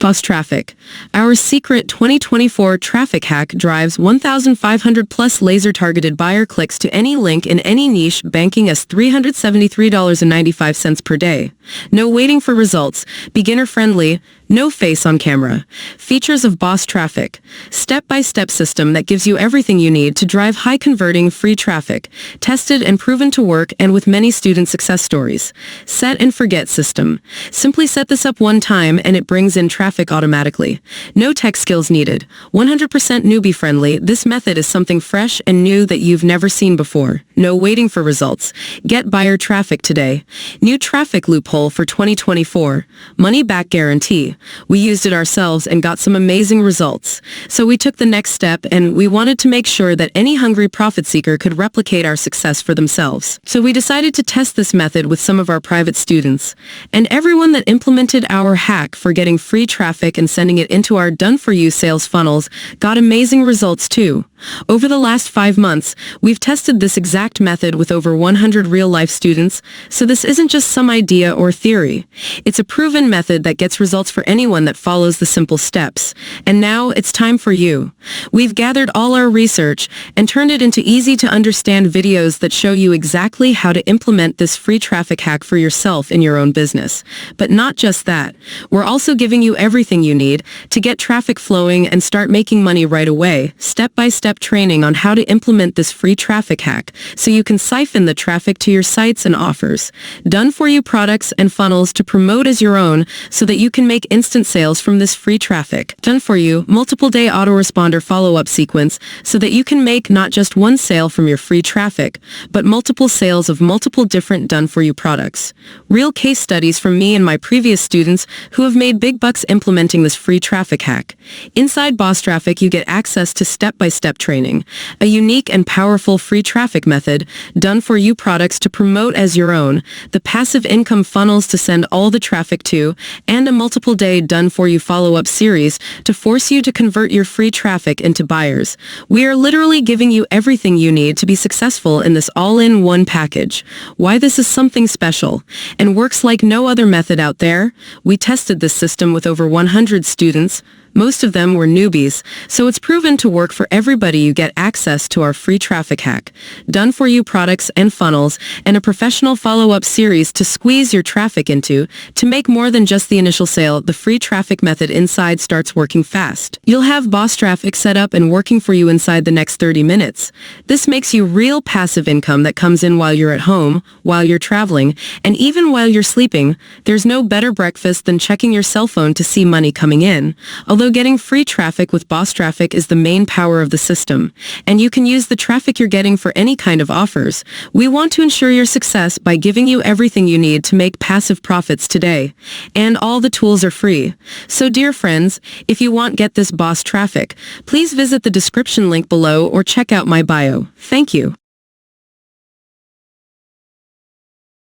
Bus traffic. Our secret 2024 traffic hack drives 1,500 plus laser-targeted buyer clicks to any link in any niche, banking us $373.95 per day. No waiting for results. Beginner-friendly. No face on camera. Features of Boss Traffic. Step-by-step system that gives you everything you need to drive high-converting free traffic. Tested and proven to work, and with many student success stories. Set and forget system. Simply set this up one time and it brings in traffic automatically. No tech skills needed. 100% newbie friendly. This method is something fresh and new that you've never seen before. No waiting for results. Get buyer traffic today. New traffic loophole for 2024. Money back guarantee. We used it ourselves and got some amazing results. So we took the next step and we wanted to make sure that any hungry profit seeker could replicate our success for themselves. So we decided to test this method with some of our private students. And everyone that implemented our hack for getting free traffic and sending it into our done-for-you sales funnels got amazing results too. Over the last 5 months, we've tested this exact method with over 100 real-life students, so this isn't just some idea or theory. It's a proven method that gets results for anyone that follows the simple steps. And now it's time for you. We've gathered all our research and turned it into easy-to-understand videos that show you exactly how to implement this free traffic hack for yourself in your own business. But not just that. We're also giving you everything you need to get traffic flowing and start making money right away, step-by-step training on how to implement this free traffic hack so you can siphon the traffic to your sites and offers. Done-for-you products and funnels to promote as your own so that you can make instant sales from this free traffic. Done-for-you, multiple-day autoresponder follow-up sequence so that you can make not just one sale from your free traffic, but multiple sales of multiple different done-for-you products. Real case studies from me and my previous students who have made big bucks implementing this free traffic hack. Inside Boss Traffic, you get access to step-by-step training, a unique and powerful free traffic method, done-for-you products to promote as your own, the passive income funnels to send all the traffic to, and a multiple-day done-for-you follow-up series to force you to convert your free traffic into buyers. We are literally giving you everything you need to be successful in this all-in-one package. Why this is something special and works like no other method out there? We tested this system with over 100 students. Most of them were newbies, so it's proven to work for everybody. You get access to our free traffic hack, done-for-you products and funnels, and a professional follow-up series to squeeze your traffic into. To make more than just the initial sale, the free traffic method inside starts working fast. You'll have Boss Traffic set up and working for you inside the next 30 minutes. This makes you real passive income that comes in while you're at home, while you're traveling, and even while you're sleeping. There's no better breakfast than checking your cell phone to see money coming in. Although getting free traffic with Boss Traffic is the main power of the system, and you can use the traffic you're getting for any kind of offers, we want to ensure your success by giving you everything you need to make passive profits today. And all the tools are free. So dear friends, if you want get this Boss Traffic, please visit the description link below or check out my bio. Thank you.